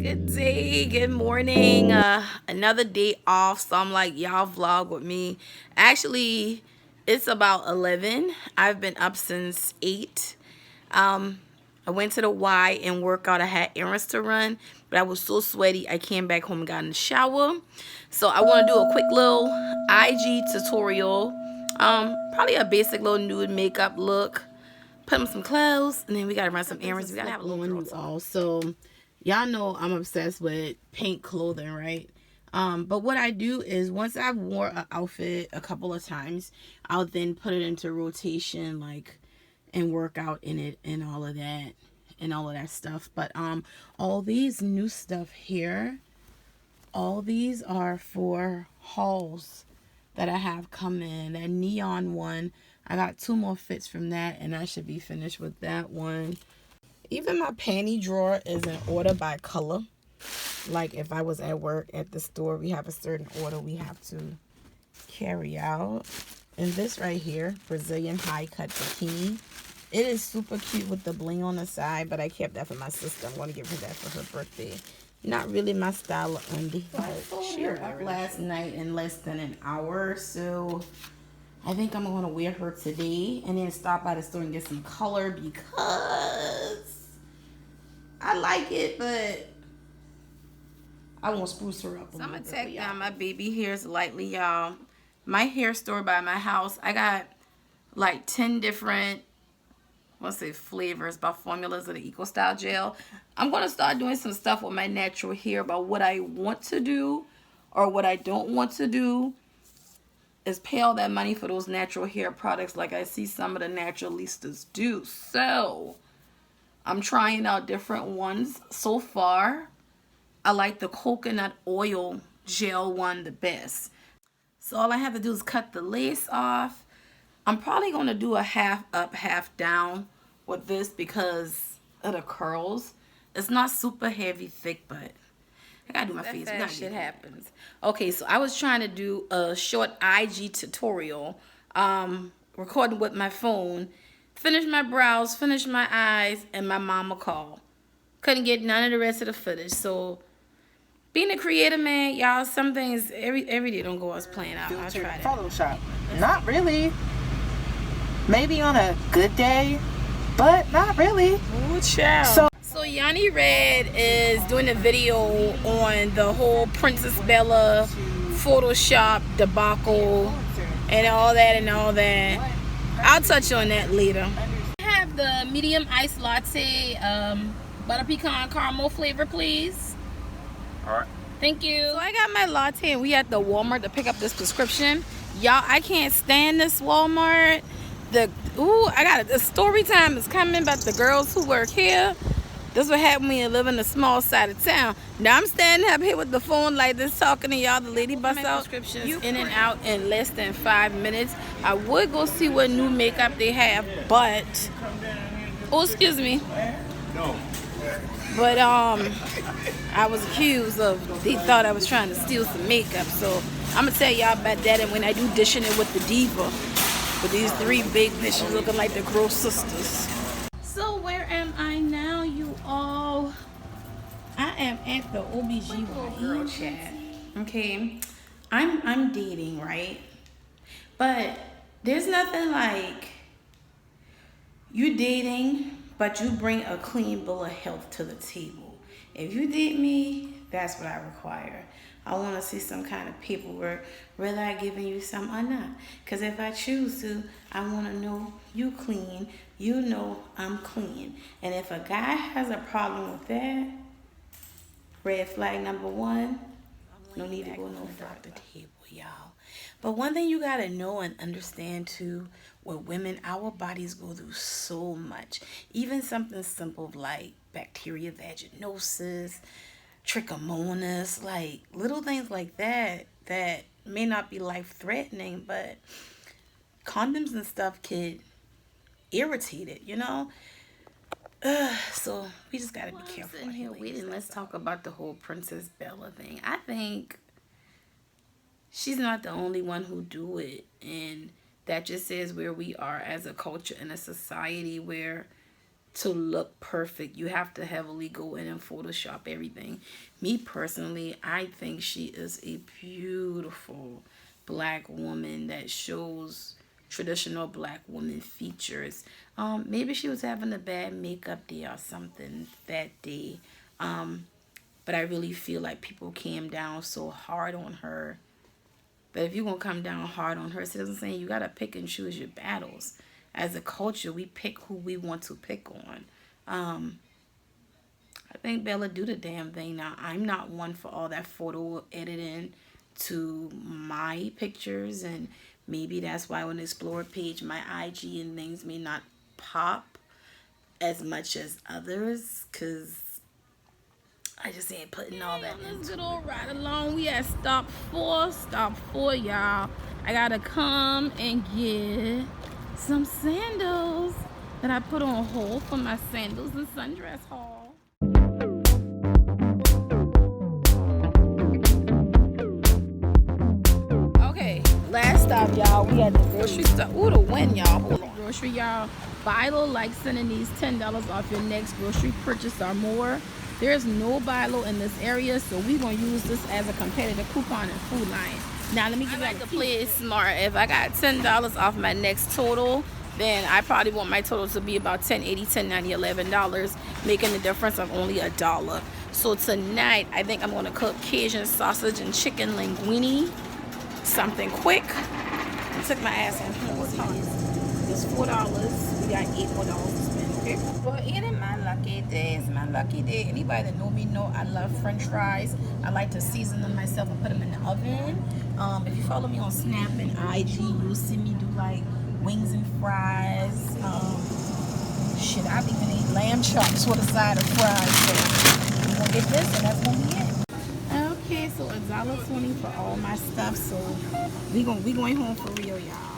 Good day, good morning. Another day off, so I'm like, y'all vlog with me. Actually, it's about 11. I've been up since 8. I went to the Y and workout. I had errands to run, but I was so sweaty. I came back home and got in the shower. So I want to do a quick little IG tutorial. Probably a basic little nude makeup look. Put on some clothes, and then we gotta run some errands. We gotta have a little girl talk. Also, y'all know I'm obsessed with pink clothing, right? But what I do is once I've wore an outfit a couple of times, I'll then put it into rotation, like, and work out in it and all of that stuff. But all these new stuff here, all these are for hauls that I have come in. That neon one, I got 2 more fits from that, and I should be finished with that one. Even my panty drawer is in order by color. Like if I was at work at the store, we have a certain order we have to carry out. And this right here, Brazilian high cut bikini. It is super cute with the bling on the side, but I kept that for my sister. I'm going to give her that for her birthday. Not really my style of undie. But she was up last night in less than an hour, so I think I'm going to wear her today and then stop by the store and get some color because I like it, but I want to spruce her up. So I'm going to take down my baby hairs lightly, y'all. My hair store by my house, I got like 10 different, I want to say flavors, by formulas of the Eco Style Gel. I'm going to start doing some stuff with my natural hair about what I want to do or what I don't want to do. Is pay all that money for those natural hair products like I see some of the naturalistas do. So I'm trying out different ones. So far, I like the coconut oil gel one the best. So all I have to do is cut the lace off. I'm probably going to do a half up, half down with this because of the curls. It's not super heavy, thick, but I gotta do my face. That shit happens. Okay, so I was trying to do a short IG tutorial, recording with my phone. Finished my brows, finished my eyes, and my mama called. Couldn't get none of the rest of the footage. So, being a creative, man, y'all, some things every day don't go as planned out. I'll try that. Photoshop. Not really. Maybe on a good day, but not really. Ooh, child. So Yanni Red is doing a video on the whole Princess Bella Photoshop debacle and all that. I'll touch on that later. I have the medium iced latte, butter pecan caramel flavor, please. All right. Thank you. So I got my latte and we at the Walmart to pick up this prescription. Y'all, I can't stand this Walmart. I got it. The story time is coming about the girls who work here. This what happened when you live in a small side of town. Now I'm standing up here with the phone like this talking to y'all. The lady bust out prescriptions in and out in less than 5 minutes. I would go see what new makeup they have, but oh, excuse me. No. But I was accused of, they thought I was trying to steal some makeup. So I'm gonna tell y'all about that, and when I do dishing it with the Diva, with these 3 big bitches looking like the Gross Sisters. So where am I now, you all? I am at the OBGYN girl chat. Okay, I'm dating, right? But there's nothing like you dating, but you bring a clean bill of health to the table. If you date me, that's what I require. I want to see some kind of paperwork, whether I giving you some or not. Because if I choose to, I want to know you clean. You know I'm clean. And if a guy has a problem with that, red flag number 1, no need to go no further table, y'all. But one thing you got to know and understand too, with women, our bodies go through so much. Even something simple like bacteria vaginosis, trichomonas, like little things like that may not be life-threatening, but condoms and stuff could irritate it, you know? So we just gotta be careful. I'm sitting here waiting. Let's talk about the whole Princess Bella thing. I think she's not the only one who do it, and that just says where we are as a culture and a society where to look perfect. You have to heavily go in and Photoshop everything. Me personally, I think she is a beautiful black woman that shows traditional black woman features. Maybe she was having a bad makeup day or something that day. But I really feel like people came down so hard on her. But if you're going to come down hard on her, it doesn't say you got to pick and choose your battles. As a culture, we pick who we want to pick on. I think Bella do the damn thing. Now, I'm not one for all that photo editing to my pictures, and maybe that's why on the Explore page, my IG and things may not pop as much as others, because I just ain't putting all that in. This good old ride along. We at stop 4, y'all. I gotta come and get some sandals that I put on hold for my sandals and sundress haul. Okay, last stop, y'all. We at the grocery store. Ooh, the wind, y'all. Hold on. Grocery, y'all. Bilo like sending these $10 off your next grocery purchase or more. There's no Bilo in this area, so we're going to use this as a competitive coupon and Food Lion. Now, let me give you to play it smart. If I got $10 off my next total, then I probably want my total to be about $10.80, $10.90, $11, making the difference of only $1. So tonight, I think I'm going to cook Cajun sausage and chicken linguine. Something quick. I took my ass in here. It's $4. We got $8 more to spend, okay? Well, it is my lucky day. It's my lucky day. Anybody that know me know I love French fries. I like to season them myself and put them in the oven. If you follow me on Snap and IG, you'll see me do like wings and fries. Shit, I've even ate lamb chops with a side of fries. So I'm gonna get this, and that's gonna be it. Okay, so $1.20 for all my stuff. So we going home for real, y'all.